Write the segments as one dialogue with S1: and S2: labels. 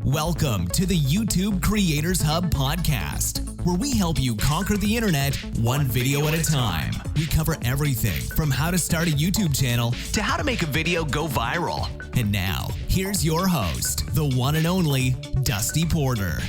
S1: Welcome to the YouTube Creators Hub podcast, where we help you conquer the internet one video at a time. We cover everything from how to start a YouTube channel to how to make a video go viral. And now, here's your host, the one and only Dusty Porter.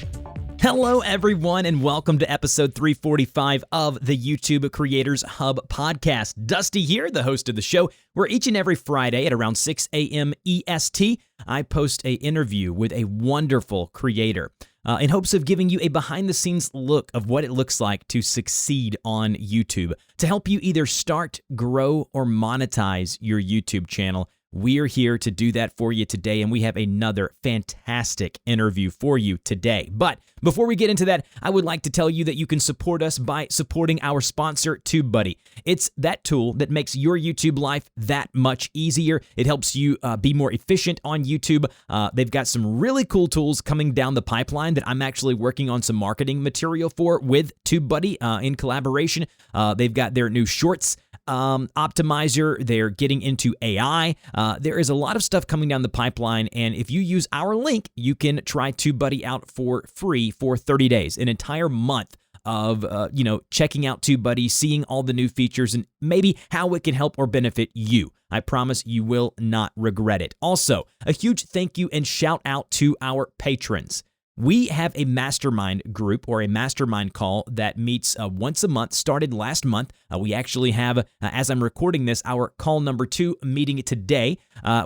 S2: Hello, everyone, and welcome to episode 345 of the YouTube Creators Hub podcast. Dusty here, the host of the show, where each and every Friday at around 6 a.m. EST, I post an interview with a wonderful creator in hopes of giving you a behind-the-scenes look of what it looks like to succeed on YouTube, to help you either start, grow, or monetize your YouTube channel. We're here to do that for you today, and we have another fantastic interview for you today. But before we get into that, I would like to tell you that you can support us by supporting our sponsor, TubeBuddy. It's that tool that makes your YouTube life that much easier. It helps you be more efficient on YouTube. They've got some really cool tools coming down the pipeline that I'm actually working on some marketing material for with TubeBuddy in collaboration. They've got their new Shorts optimizer. They're getting into AI. There is a lot of stuff coming down the pipeline, and if you use our link, you can try TubeBuddy out for free for 30 days, an entire month of checking out TubeBuddy, seeing all the new features, and maybe how it can help or benefit you. I promise you will not regret it. Also, a huge thank you and shout out to our patrons. We have a mastermind group or a mastermind call that meets once a month, started last month. We actually have, as I'm recording this, our call number 2 meeting today.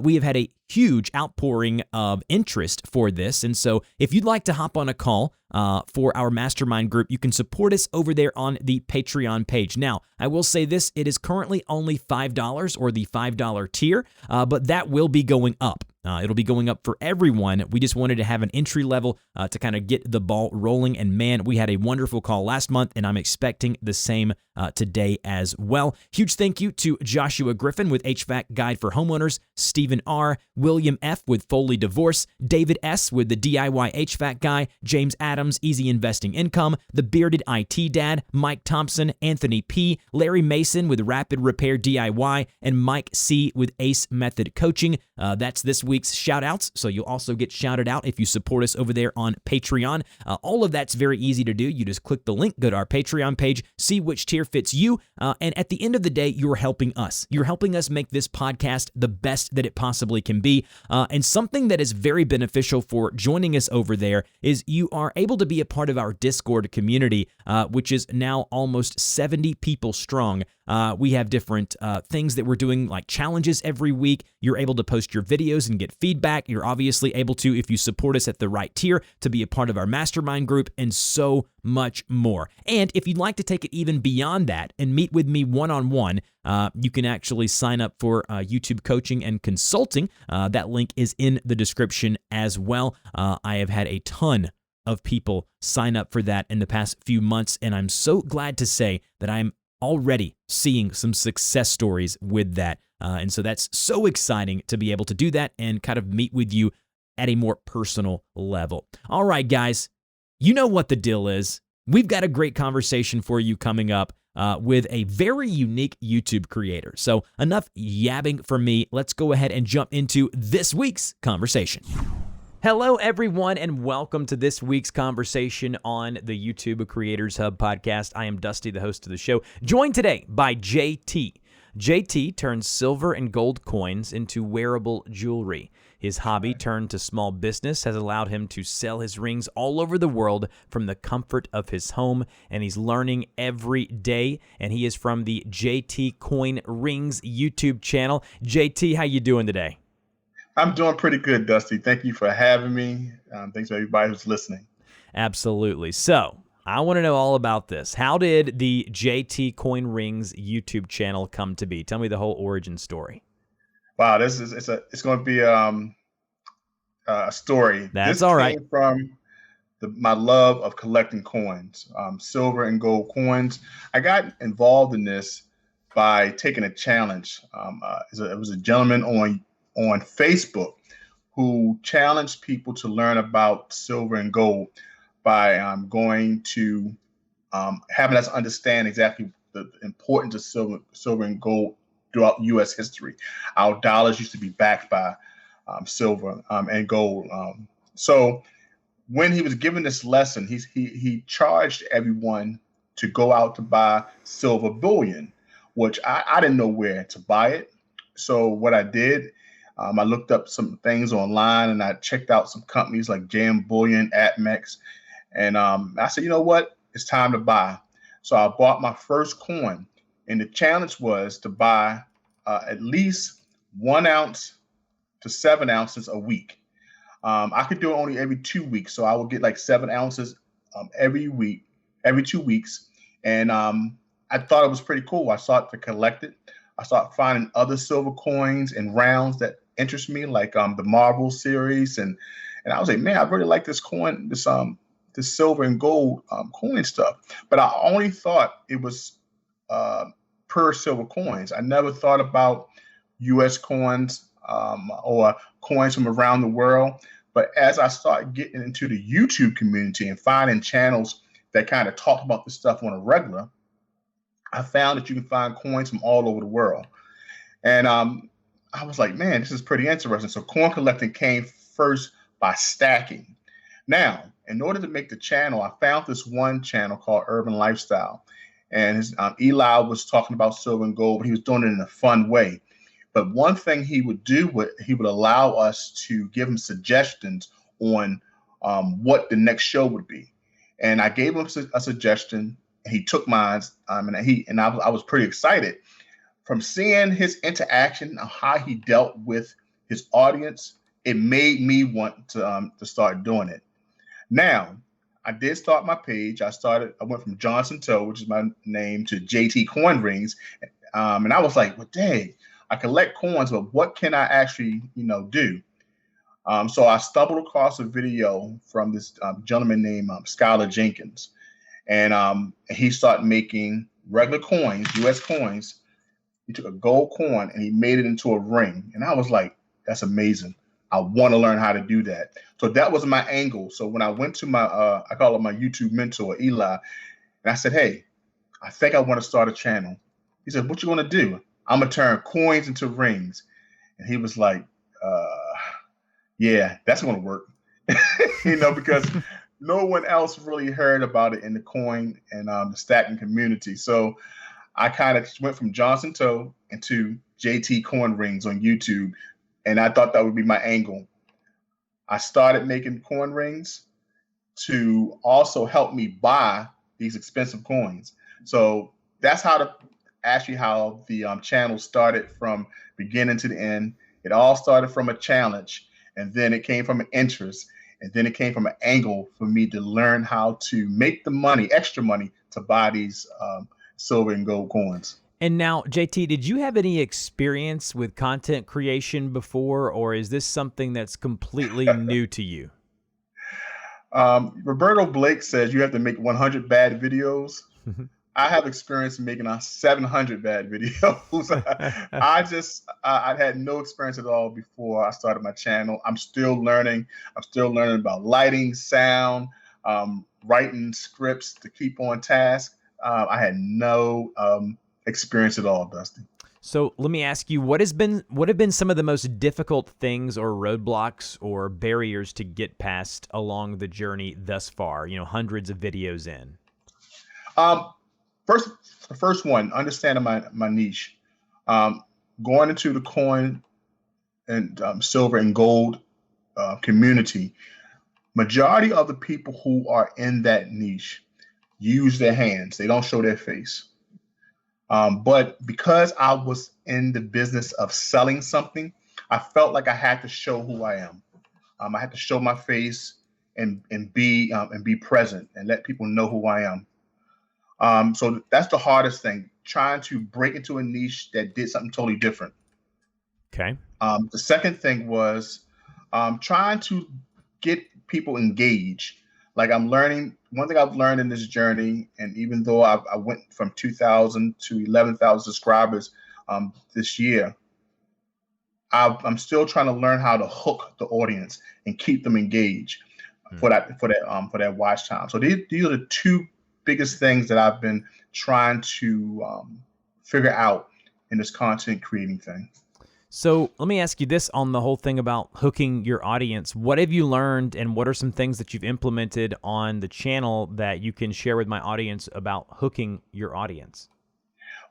S2: We have had a huge outpouring of interest for this. And so if you'd like to hop on a call for our mastermind group, you can support us over there on the Patreon page. Now, I will say this, it is currently only $5 or the $5 tier, but that will be going up. It'll be going up for everyone. We just wanted to have an entry level to kind of get the ball rolling. And man, we had a wonderful call last month, and I'm expecting the same today as well. Huge thank you to Joshua Griffin with HVAC Guide for Homeowners, Stephen R., William F. with Foley Divorce, David S. with the DIY HVAC Guy, James Adams, Easy Investing Income, the Bearded IT Dad, Mike Thompson, Anthony P., Larry Mason with Rapid Repair DIY, and Mike C. with Ace Method Coaching. That's this week's shout outs. So you'll also get shouted out if you support us over there on Patreon. All of that's very easy to do. You just click the link, go to our Patreon page, see which tier fits you. And at the end of the day, you're helping us. You're helping us make this podcast the best that it possibly can be. And something that is very beneficial for joining us over there is you are able to be a part of our Discord community, which is now almost 70 people strong. We have different things that we're doing, like challenges every week. You're able to post your videos and get feedback. You're obviously able to, if you support us at the right tier, to be a part of our mastermind group, and so much more. And if you'd like to take it even beyond that and meet with me one-on-one, you can actually sign up for YouTube coaching and consulting. That link is in the description as well. I have had a ton of people sign up for that in the past few months, and I'm so glad to say that I'm already seeing some success stories with that. And so that's so exciting to be able to do that and kind of meet with you at a more personal level. All right, guys, you know what the deal is. We've got a great conversation for you coming up with a very unique YouTube creator. So enough yabbing from me. Let's go ahead and jump into this week's conversation. Hello, everyone, and welcome to this week's conversation on the YouTube Creators Hub podcast. I am Dusty, the host of the show, joined today by JT. JT turns silver and gold coins into wearable jewelry. His hobby turned to small business has allowed him to sell his rings all over the world from the comfort of his home, and he's learning every day, and he is from the JT Coin Rings YouTube channel. JT, how you doing today?
S3: I'm doing pretty good, Dusty. Thank you for having me. Thanks to everybody who's listening.
S2: Absolutely. So I want to know all about this. How did the JT Coin Rings YouTube channel come to be? Tell me the whole origin story.
S3: Wow, it's going to be a story.
S2: That's
S3: this
S2: all right.
S3: Came from my love of collecting coins, silver and gold coins. I got involved in this by taking a challenge. It was a gentleman on Facebook who challenged people to learn about silver and gold by going to having us understand exactly the importance of silver and gold throughout U.S. history. Our dollars used to be backed by silver and gold. So when he was giving this lesson, he charged everyone to go out to buy silver bullion, which I didn't know where to buy it. So what I did, I looked up some things online and I checked out some companies like Jam Bullion, Atmex, and I said, you know what, it's time to buy. So I bought my first coin, and the challenge was to buy at least 1 ounce to 7 ounces a week. I could do it only every 2 weeks, so I would get like 7 ounces every week, every 2 weeks, and I thought it was pretty cool. I started to collect it. I started finding other silver coins and rounds that interest me, like the Marvel series, and I was like, man, I really like this coin, this silver and gold coin stuff. But I only thought it was per silver coins. I never thought about U.S. coins or coins from around the world. But as I started getting into the YouTube community and finding channels that kind of talk about this stuff on a regular, I found that you can find coins from all over the world. And I was like, man, this is pretty interesting. So coin collecting came first by stacking. Now, in order to make the channel, I found this one channel called Urban Lifestyle. And his, Eli was talking about silver and gold, but he was doing it in a fun way. But one thing he would do, he would allow us to give him suggestions on what the next show would be. And I gave him a suggestion. He took mine, and I was pretty excited. From seeing his interaction, how he dealt with his audience, it made me want to start doing it. Now, I did start my page. I went from Johnson Toe, which is my name, to JT Coin Rings, and I was like, well, dang, I collect coins, but what can I actually, do? So I stumbled across a video from this gentleman named Skylar Jenkins, and he started making regular coins, U.S. coins. He took a gold coin and he made it into a ring, and I was like, that's amazing. I want to learn how to do that. So that was my angle. So when I went to my, I call him my YouTube mentor, Eli, and I said, hey, I think I want to start a channel. He said, what you want to do? I'm going to turn coins into rings. And he was like, yeah, that's going to work. Because no one else really heard about it in the coin and the stacking community. So I kind of went from Johnson Toe into JT Coin Rings on YouTube. And I thought that would be my angle. I started making coin rings to also help me buy these expensive coins. So that's how the channel started from beginning to the end. It all started from a challenge, and then it came from an interest, and then it came from an angle for me to learn how to make the money, extra money, to buy these silver and gold coins.
S2: And now, JT, did you have any experience with content creation before, or is this something that's completely new to you?
S3: Roberto Blake says you have to make 100 bad videos. I have experience in making 700 bad videos. I had no experience at all before I started my channel. I'm still learning. I'm still learning about lighting, sound, writing scripts to keep on task. I had no experience at all, Dusty.
S2: So let me ask you, what have been some of the most difficult things or roadblocks or barriers to get past along the journey thus far? Hundreds of videos in.
S3: The first one, understanding my niche, going into the coin and silver and gold community. Majority of the people who are in that niche use their hands. They don't show their face. But because I was in the business of selling something, I felt like I had to show who I am. I had to show my face and be present and let people know who I am. So that's the hardest thing, trying to break into a niche that did something totally different.
S2: Okay.
S3: The second thing was trying to get people engaged. Like one thing I've learned in this journey, and even though I went from 2,000 to 11,000 subscribers this year, I'm still trying to learn how to hook the audience and keep them engaged for that watch time. So these are the two biggest things that I've been trying to figure out in this content creating thing.
S2: So let me ask you this on the whole thing about hooking your audience. What have you learned, and what are some things that you've implemented on the channel that you can share with my audience about hooking your audience?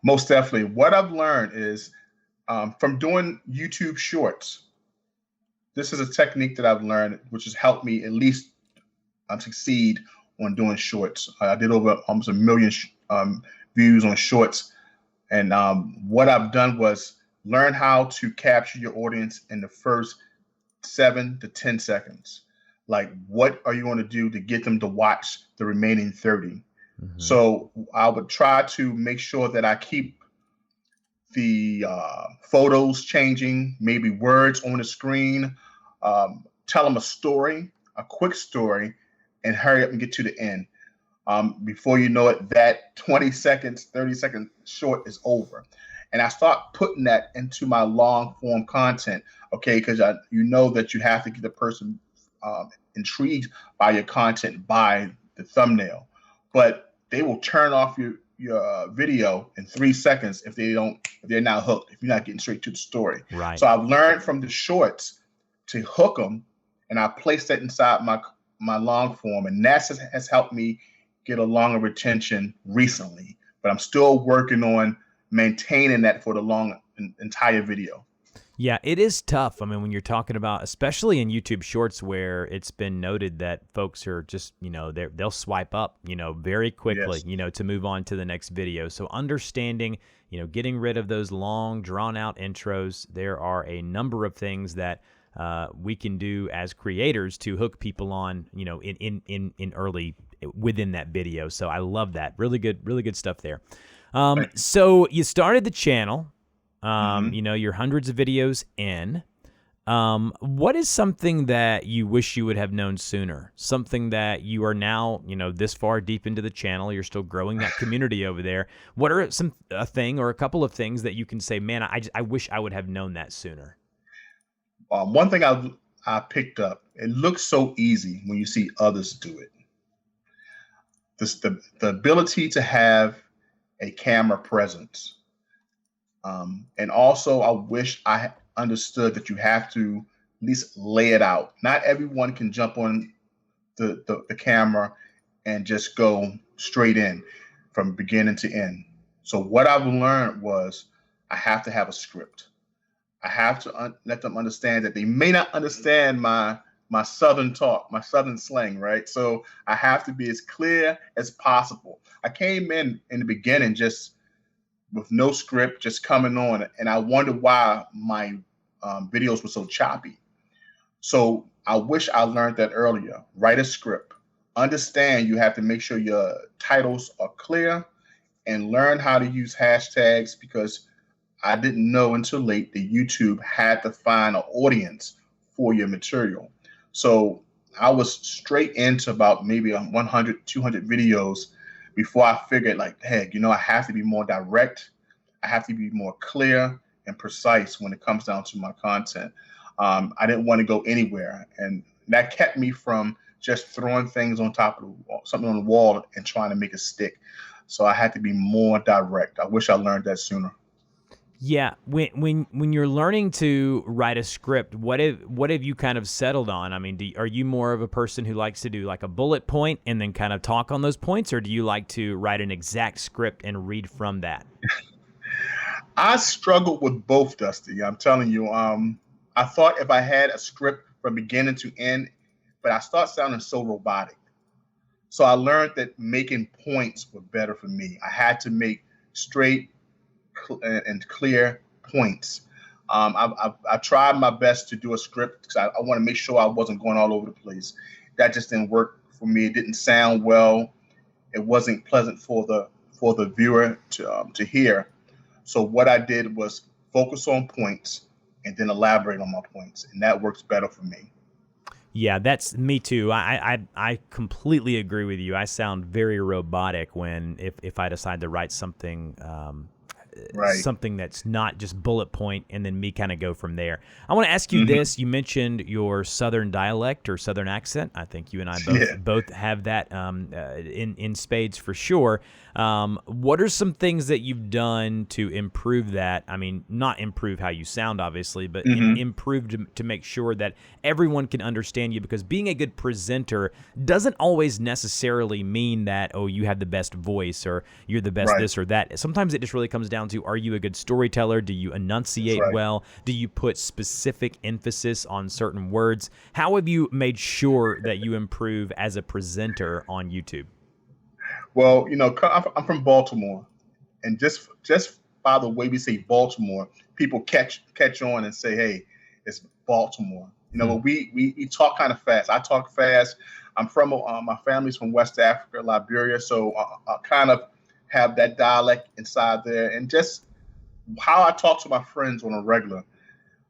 S3: Most definitely. What I've learned is from doing YouTube shorts, this is a technique that I've learned, which has helped me at least succeed on doing shorts. I did over almost 1 million views on shorts. And what I've done was learn how to capture your audience in the first 7 to 10 seconds. Like, what are you going to do to get them to watch the remaining 30? So I would try to make sure that I keep the photos changing, maybe words on the screen, tell them a story, a quick story, and hurry up and get to the end. Before you know it, that 20 seconds, 30-second short is over. And I start putting that into my long form content, okay? Because you know that you have to get the person intrigued by your content by the thumbnail. But they will turn off your video in 3 seconds if they're not hooked, if you're not getting straight to the story.
S2: Right.
S3: So I've learned from the shorts to hook them, and I place that inside my long form, and that has helped me get a longer retention recently. But I'm still working on maintaining that for the long entire video.
S2: Yeah, it is tough. I mean, when you're talking about, especially in YouTube Shorts, where it's been noted that folks are just, they'll swipe up, very quickly,
S3: Yes.
S2: To move on to the next video. So understanding, getting rid of those long, drawn-out intros, there are a number of things that we can do as creators to hook people on, in early within that video. So I love that. Really good stuff there. So you started the channel. You're hundreds of videos in. What is something that you wish you would have known sooner? Something that you are now, this far deep into the channel, you're still growing that community over there. What are a thing or a couple of things that you can say, man, I wish I would have known that sooner?
S3: One thing I picked up, it looks so easy when you see others do it. The ability to have a camera presence. And also, I wish I understood that you have to at least lay it out. Not everyone can jump on the camera and just go straight in from beginning to end. So what I've learned was I have to have a script. I have to let them understand that they may not understand my Southern talk, my Southern slang, right? So I have to be as clear as possible. I came in the beginning just with no script, just coming on, and I wondered why my videos were so choppy. So I wish I learned that earlier. Write a script. Understand you have to make sure your titles are clear, and learn how to use hashtags, because I didn't know until late that YouTube had to find an audience for your material. So I was straight into about maybe 100, 200 videos before I figured, like, hey, I have to be more direct. I have to be more clear and precise when it comes down to my content. I didn't want to go anywhere. And that kept me from just throwing things on top of something on the wall and trying to make it stick. So I had to be more direct. I wish I learned that sooner.
S2: Yeah, when you're learning to write a script, what have you kind of settled on? I mean, are you more of a person who likes to do like a bullet point and then kind of talk on those points, or do you like to write an exact script and read from that?
S3: I struggled with both, Dusty. I'm telling you. I thought if I had a script from beginning to end, but I start sounding so robotic. So I learned that making points were better for me. I had to make straight and clear points. I tried my best to do a script because I want to make sure I wasn't going all over the place. That just didn't work for me. It didn't sound well. It wasn't pleasant for the viewer to hear. So what I did was focus on points and then elaborate on my points, and that works better for me.
S2: Yeah, that's me too. I completely agree with you. I sound very robotic if I decide to write something
S3: Right.
S2: something that's not just bullet point and then me kind of go from there. I want to ask you this. You mentioned your Southern dialect or Southern accent. I think you and I both have that in spades for sure. What are some things that you've done to improve that? I mean, not improve how you sound, obviously, but improve to make sure that everyone can understand you, because being a good presenter doesn't always necessarily mean that, oh, you have the best voice or you're the best this or that. Sometimes it just really comes down to, are you a good storyteller? Do you enunciate well? Do you put specific emphasis on certain words? How have you made sure that you improve as a presenter on YouTube?
S3: Well, I'm from Baltimore, and just by the way we say Baltimore, people catch on and say, "Hey, it's Baltimore." But we talk kind of fast. I talk fast. I'm from my family's from West Africa, Liberia, so I kind of have that dialect inside there, and just how I talk to my friends on a regular.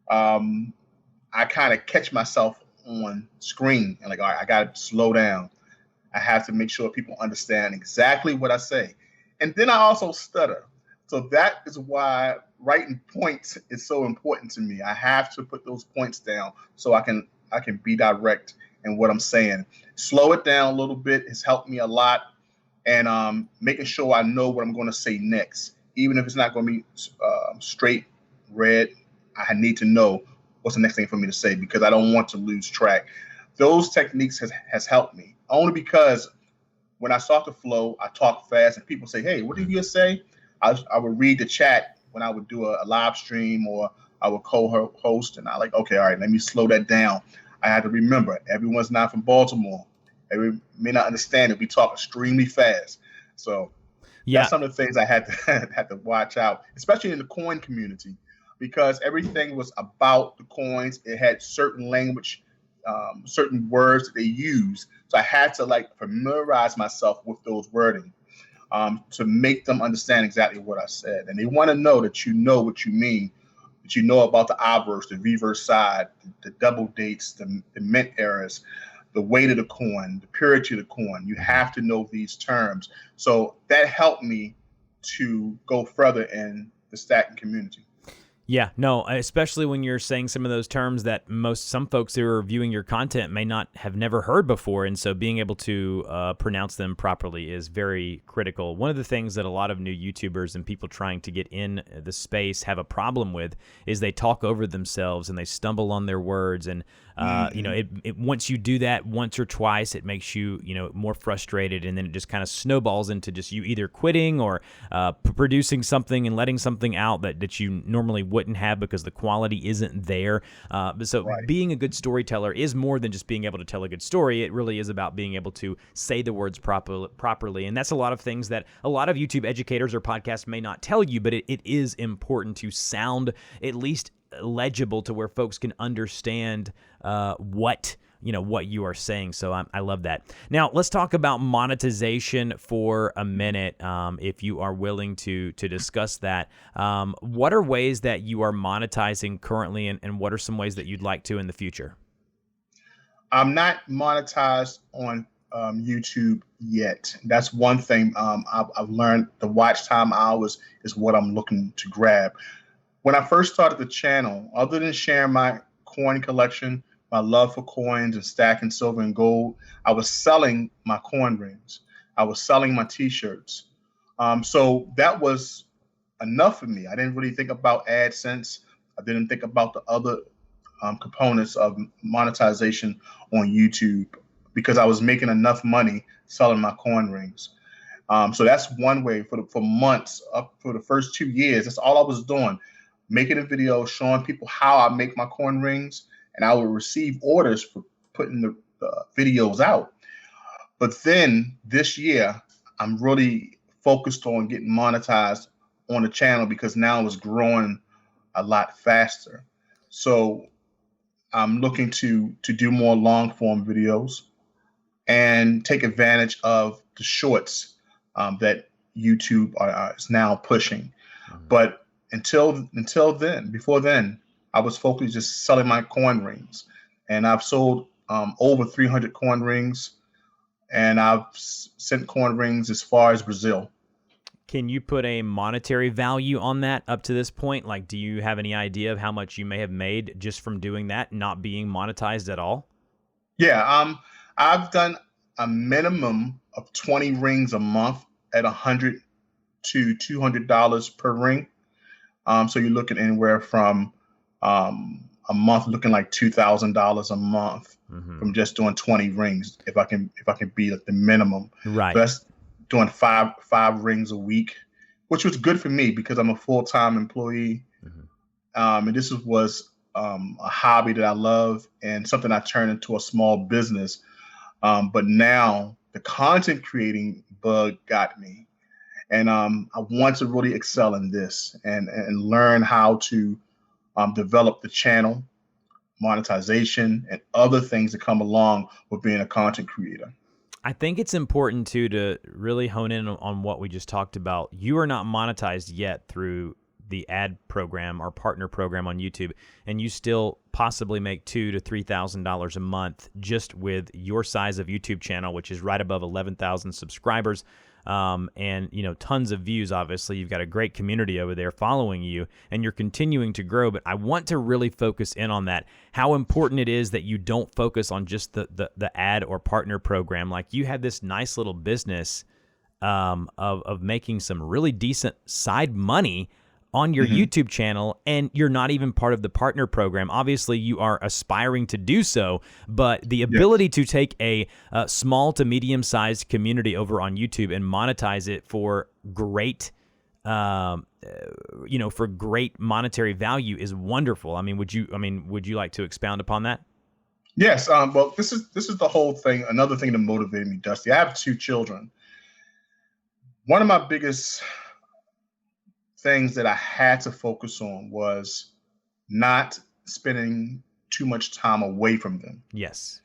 S3: I kind of catch myself on screen and like, all right, I got to slow down. I have to make sure people understand exactly what I say. And then I also stutter. So that is why writing points is so important to me. I have to put those points down so I can be direct in what I'm saying. Slow it down a little bit has helped me a lot. And making sure I know what I'm going to say next. Even if it's not going to be straight red, I need to know what's the next thing for me to say, because I don't want to lose track. Those techniques has helped me, only because when I start to flow, I talk fast and people say, "Hey, what did you say?" I would read the chat when I would do a live stream or I would co-host, and I like, okay, all right, let me slow that down. I had to remember, everyone's not from Baltimore. They may not understand it. We talk extremely fast. So that's some of the things I had to watch out, especially in the coin community, because everything was about the coins. It had certain language, certain words that they use. So I had to familiarize myself with those wording to make them understand exactly what I said. And they want to know that you know what you mean, that you know about the obverse, the reverse side, the double dates, the mint errors, the weight of the coin, the purity of the coin. You have to know these terms. So that helped me to go further in the stacking community.
S2: Yeah, no, especially when you're saying some of those terms that some folks who are viewing your content may not have never heard before, and so being able to pronounce them properly is very critical. One of the things that a lot of new YouTubers and people trying to get in the space have a problem with is they talk over themselves and they stumble on their words, and once you do that once or twice, it makes you more frustrated, and then it just kind of snowballs into just you either quitting or producing something and letting something out that you normally wouldn't have because the quality isn't there. Being a good storyteller is more than just being able to tell a good story. It really is about being able to say the words properly, and that's a lot of things that a lot of YouTube educators or podcasts may not tell you, but it is important to sound at least legible to where folks can understand what you are saying. So I love that. Now let's talk about monetization for a minute, if you are willing to discuss that. What are ways that you are monetizing currently, and what are some ways that you'd like to in the future?
S3: I'm not monetized on YouTube yet. That's one thing I've learned. The watch time hours is what I'm looking to grab. When I first started the channel, other than sharing my coin collection, my love for coins and stacking silver and gold, I was selling my coin rings. I was selling my T-shirts. So that was enough for me. I didn't really think about AdSense. I didn't think about the other components of monetization on YouTube, because I was making enough money selling my coin rings. So that's one way for months, up for the first 2 years. That's all I was doing. Making a video showing people how I make my coin rings, and I would receive orders for putting the videos out. But then this year, I'm really focused on getting monetized on the channel, because now it's growing a lot faster. So I'm looking to do more long form videos and take advantage of the shorts that YouTube is now pushing. But before then, I was focused just selling my coin rings, and I've sold over 300 coin rings, and I've sent coin rings as far as Brazil.
S2: Can you put a monetary value on that up to this point? Like, do you have any idea of how much you may have made just from doing that, not being monetized at all?
S3: Yeah, I've done a minimum of 20 rings a month at $100 to $200 per ring. So you're looking anywhere from a month looking like $2,000 a month from just doing 20 rings. If I can be at the minimum,
S2: Right.
S3: So that's doing five rings a week, which was good for me because I'm a full-time employee. And this was a hobby that I love and something I turned into a small business. But now the content creating bug got me. And I want to really excel in this and learn how to develop the channel, monetization, and other things that come along with being a content creator.
S2: I think it's important too to really hone in on what we just talked about. You are not monetized yet through the ad program or partner program on YouTube, and you still possibly make $2,000 to $3,000 a month just with your size of YouTube channel, which is right above 11,000 subscribers. And tons of views. Obviously, you've got a great community over there following you, and you're continuing to grow. But I want to really focus in on that. How important it is that you don't focus on just the ad or partner program. Like, you had this nice little business of making some really decent side money on your YouTube channel, and you're not even part of the partner program. Obviously, you are aspiring to do so, but the ability to take a small to medium-sized community over on YouTube and monetize it for great, for great monetary value is wonderful. Would you like to expound upon that?
S3: Yes. Well, this is the whole thing. Another thing that motivated me, Dusty. I have 2 children. One of my biggest things that I had to focus on was not spending too much time away from them.
S2: Yes.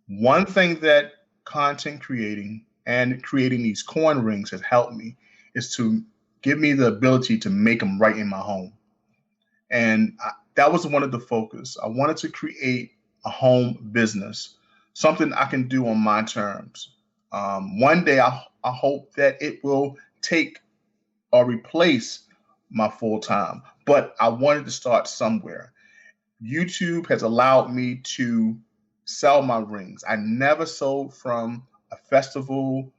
S3: One thing that content creating and creating these coin rings has helped me is to give me the ability to make them right in my home. And that was one of the focus. I wanted to create a home business, something I can do on my terms. One day I hope that it will take or replace my full time, but I wanted to start somewhere. YouTube has allowed me to sell my rings. I never sold from a festival,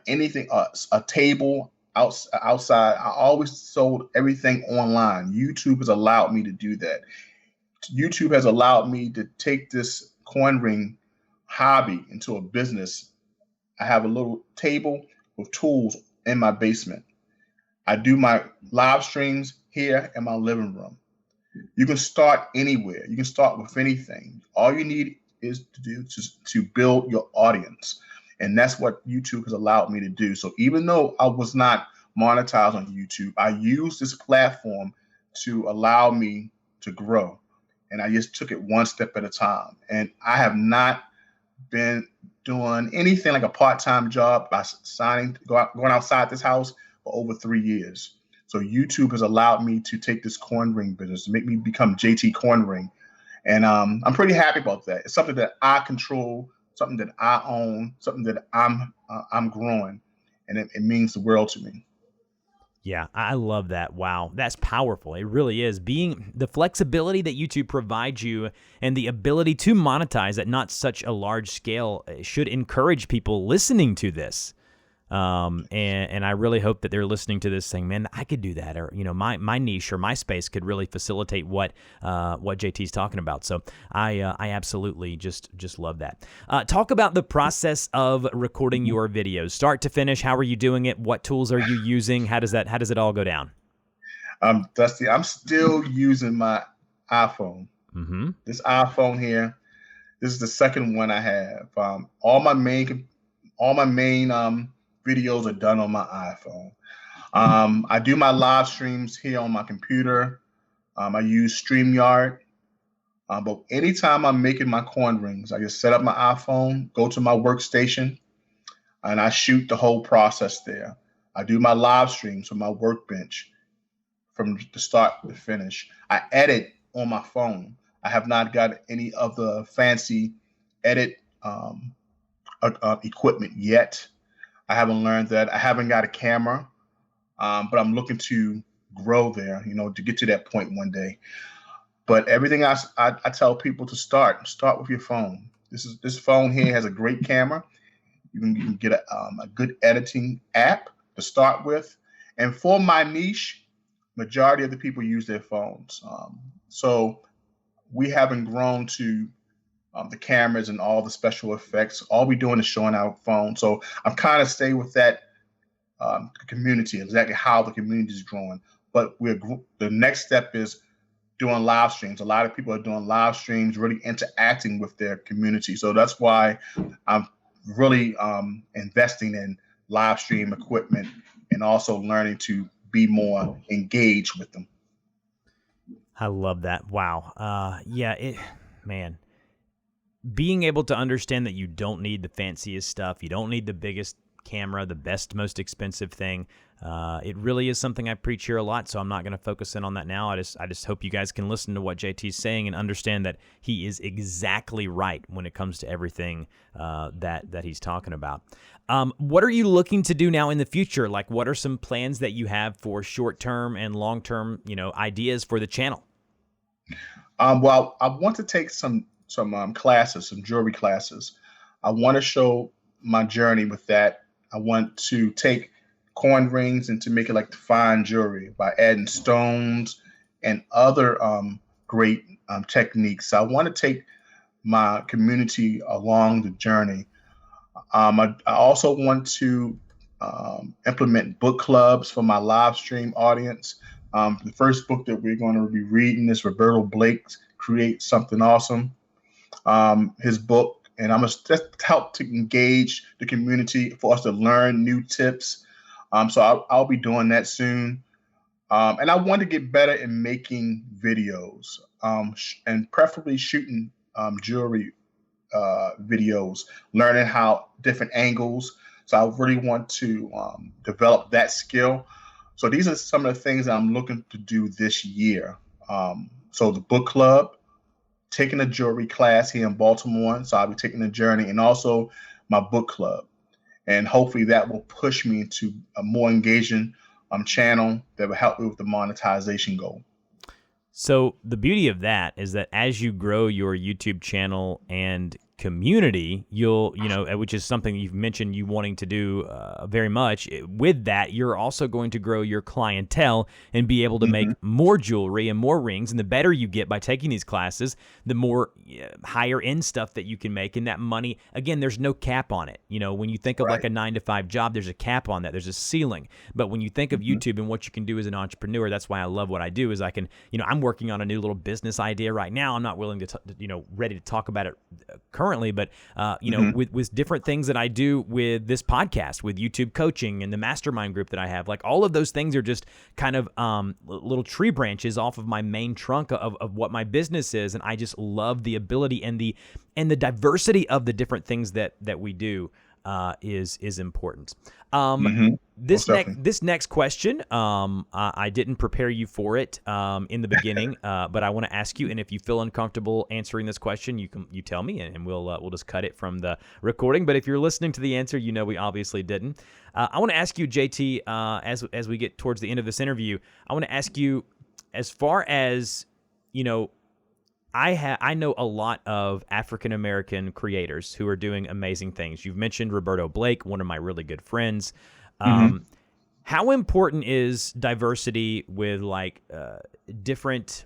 S3: anything, a table outside. I always sold everything online. YouTube has allowed me to do that. YouTube has allowed me to take this coin ring hobby into a business. I have a little table with tools in my basement. I do my live streams here in my living room. You can start anywhere. You can start with anything. All you need is to build your audience. And that's what YouTube has allowed me to do. So even though I was not monetized on YouTube, I used this platform to allow me to grow. And I just took it one step at a time. And I have not been doing anything like a part-time job by going outside this house for over 3 years. So YouTube has allowed me to take this coin ring business, to make me become JT Coin Ring. And I'm pretty happy about that. It's something that I control, something that I own, something that I'm growing. And it means the world to me.
S2: Yeah, I love that. Wow, that's powerful. It really is. Being the flexibility that YouTube provides you and the ability to monetize at not such a large scale should encourage people listening to this. And I really hope that they're listening to this saying, man, I could do that. Or, my niche or my space could really facilitate what JT's talking about. So I absolutely just love that. Talk about the process of recording your videos, start to finish. How are you doing it? What tools are you using? How does it all go down?
S3: Dusty, I'm still using my iPhone. This iPhone here, this is the second one I have. All my main videos are done on my iPhone. I do my live streams here on my computer. I use StreamYard. But anytime I'm making my coin rings, I just set up my iPhone, go to my workstation, and I shoot the whole process there. I do my live streams from my workbench from the start to finish. I edit on my phone. I have not got any of the fancy edit equipment yet. I haven't learned that. I haven't got a camera. but I'm looking to grow there, to get to that point one day. But everything I tell people to start with your phone. This phone here has a great camera. You can get a good editing app to start with. And for my niche, majority of the people use their phones. So we haven't grown to the cameras and all the special effects. All we're doing is showing our phone. So I'm kind of staying with that community, exactly how the community is growing. But the next step is doing live streams. A lot of people are doing live streams, really interacting with their community. So that's why I'm really investing in live stream equipment and also learning to be more engaged with them.
S2: I love that. Wow. Man, being able to understand that you don't need the fanciest stuff, you don't need the biggest camera, the best, most expensive thing. It really is something I preach here a lot, so I'm not going to focus in on that now. I just hope you guys can listen to what JT's saying and understand that he is exactly right when it comes to everything that he's talking about. What are you looking to do now in the future? Like, what are some plans that you have for short-term and long-term, ideas for the channel?
S3: Well, I want to take some classes, some jewelry classes. I want to show my journey with that. I want to take coin rings and to make it like fine jewelry by adding stones and other great techniques. So I want to take my community along the journey. I also want to implement book clubs for my live stream audience. The first book that we're going to be reading is Roberto Blake's Create Something Awesome. His book, and I'm going to just help to engage the community for us to learn new tips. So I'll be doing that soon. And I want to get better in making videos and preferably shooting jewelry videos, learning how different angles. So I really want to develop that skill. So these are some of the things that I'm looking to do this year. So the book club, taking a jewelry class here in Baltimore. So I'll be taking the journey, and also my book club. And hopefully that will push me into a more engaging channel that will help me with the monetization goal.
S2: So the beauty of that is that as you grow your YouTube channel and community, you'll, which is something you've mentioned you wanting to do very much. With that, you're also going to grow your clientele and be able to make more jewelry and more rings. And the better you get by taking these classes, the more higher end stuff that you can make. And that money, again, there's no cap on it. When you think of like a 9-to-5 job, there's a cap on that. There's a ceiling. But when you think of YouTube and what you can do as an entrepreneur, that's why I love what I do. Is I can, I'm working on a new little business idea right now. I'm not willing to, ready to talk about it currently, but with different things that I do with this podcast, with YouTube coaching and the mastermind group that I have, like all of those things are just kind of little tree branches off of my main trunk of what my business is, and I just love the ability and the diversity of the different things that we do is important. This next question, I didn't prepare you for it in the beginning, but I want to ask you, and if you feel uncomfortable answering this question, you tell me, and we'll just cut it from the recording. But if you're listening to the answer, we obviously didn't. I want to ask you, JT, as we get towards the end of this interview, I want to ask you, as far as I know a lot of African-American creators who are doing amazing things. You've mentioned Roberto Blake, one of my really good friends. How important is diversity with different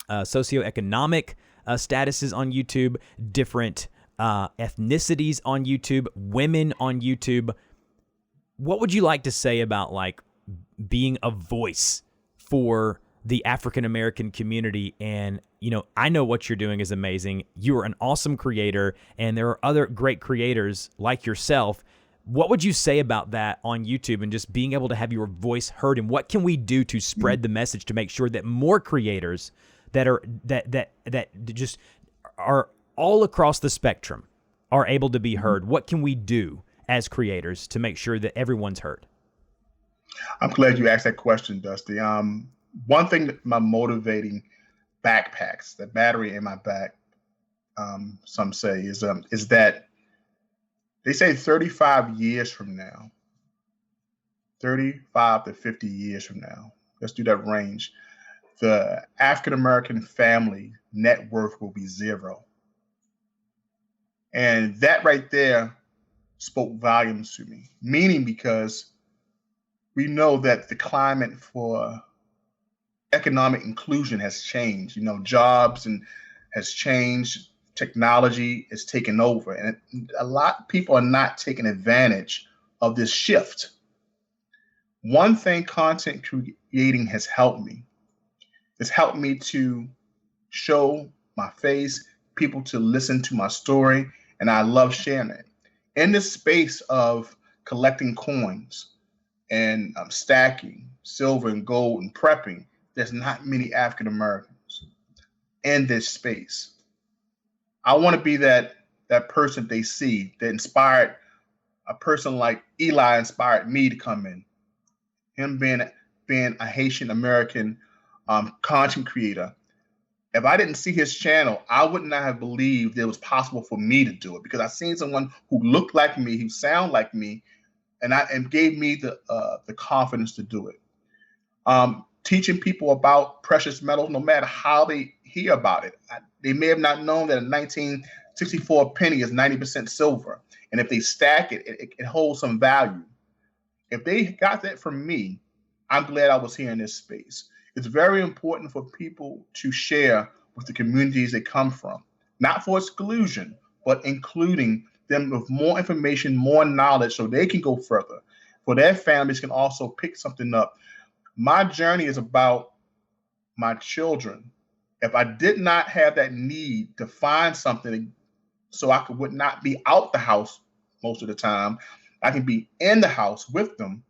S2: socioeconomic statuses on YouTube, different ethnicities on YouTube, women on YouTube? What would you like to say about being a voice for the African-American community? And, I know what you're doing is amazing. You are an awesome creator, and there are other great creators like yourself. What would you say about that on YouTube and just being able to have your voice heard? And what can we do to spread the message to make sure that more creators that just are all across the spectrum are able to be heard? What can we do as creators to make sure that everyone's heard?
S3: I'm glad you asked that question, Dusty. One thing that my motivating backpacks, the battery in my back, some say is that they say 35 years from now, 35 to 50 years from now, let's do that range, the African-American family net worth will be zero. And that right there spoke volumes to me, meaning because we know that the climate for economic inclusion has changed. Jobs and has changed. Technology is taken over, and a lot of people are not taking advantage of this shift. One thing content creating has helped me. It's helped me to show my face, people to listen to my story, and I love sharing it. In this space of collecting coins and stacking silver and gold and prepping, there's not many African Americans in this space. I want to be that person they see that inspired a person like Eli inspired me to come in. Him being a Haitian American content creator. If I didn't see his channel, I would not have believed it was possible for me to do it, because I seen someone who looked like me, who sounded like me, and gave me the confidence to do it. Teaching people about precious metals, no matter how they hear about it. They may have not known that a 1964 penny is 90% silver. And if they stack it, it holds some value. If they got that from me, I'm glad I was here in this space. It's very important for people to share with the communities they come from, not for exclusion, but including them with more information, more knowledge, so they can go further, for their families can also pick something up. My journey is about my children. If I did not have that need to find something so I would not be out the house most of the time, I can be in the house with them,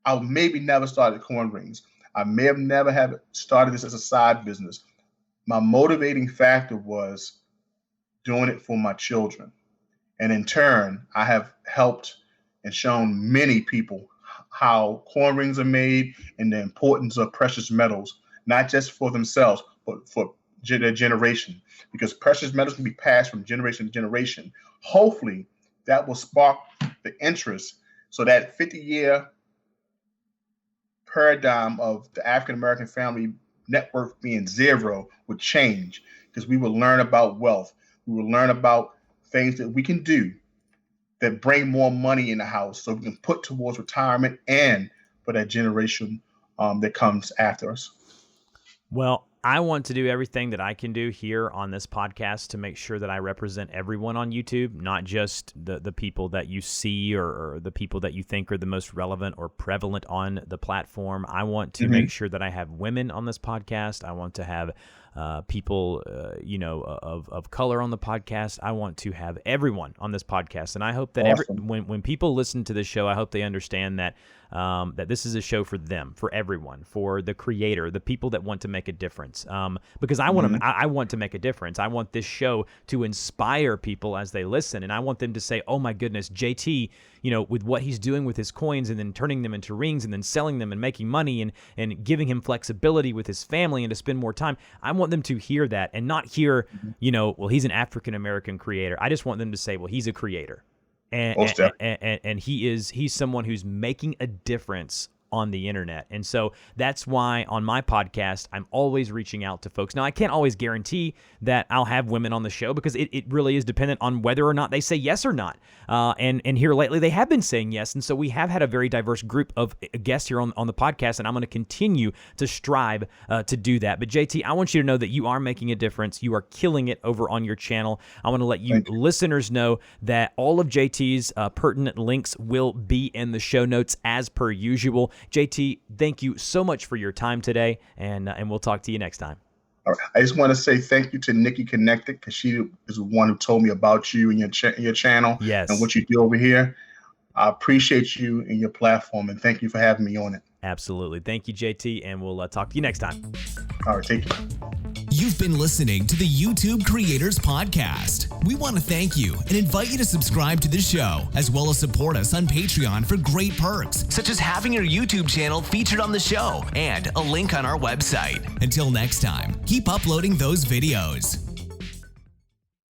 S3: I would maybe never started coin rings. I may have never have started this as a side business. My motivating factor was doing it for my children. And in turn, I have helped and shown many people how coin rings are made and the importance of precious metals, not just for themselves, but for their generation, because precious metals can be passed from generation to generation. Hopefully that will spark the interest so that 50-year paradigm of the African-American family net worth being zero would change, because we will learn about wealth. We will learn about things that we can do that bring more money in the house so we can put towards retirement and for that generation that comes after us.
S2: Well, I want to do everything that I can do here on this podcast to make sure that I represent everyone on YouTube, not just the people that you see or the people that you think are the most relevant or prevalent on the platform. I want to make sure that I have women on this podcast. I want to have people, of color on the podcast. I want to have everyone on this podcast, and I hope that when people listen to this show, I hope they understand that that this is a show for them, for everyone, for the creator, the people that want to make a difference. Because I want to, I want to make a difference. I want this show to inspire people as they listen, and I want them to say, "Oh my goodness, JT, with what he's doing with his coins and then turning them into rings and then selling them and making money and giving him flexibility with his family and to spend more time." I want them to hear that and not hear, well, he's an African-American creator. I just want them to say, well, he's a creator. And he's someone who's making a difference on the internet. And so that's why on my podcast, I'm always reaching out to folks. Now, I can't always guarantee that I'll have women on the show because it really is dependent on whether or not they say yes or not. And here lately, they have been saying yes. And so we have had a very diverse group of guests here on the podcast, and I'm going to continue to strive to do that. But JT, I want you to know that you are making a difference. You are killing it over on your channel. I want to let you listeners know that all of JT's pertinent links will be in the show notes as per usual. JT, thank you so much for your time today, and we'll talk to you next time.
S3: All right. I just want to say thank you to Nikki Connected, because she is the one who told me about you and your channel and what you do over here. I appreciate you and your platform, and thank you for having me on it.
S2: Absolutely. Thank you, JT, and we'll talk to you next time.
S3: All right. Take care.
S1: You've been listening to the YouTube Creators Podcast. We want to thank you and invite you to subscribe to the show, as well as support us on Patreon for great perks, such as having your YouTube channel featured on the show and a link on our website. Until next time, keep uploading those videos.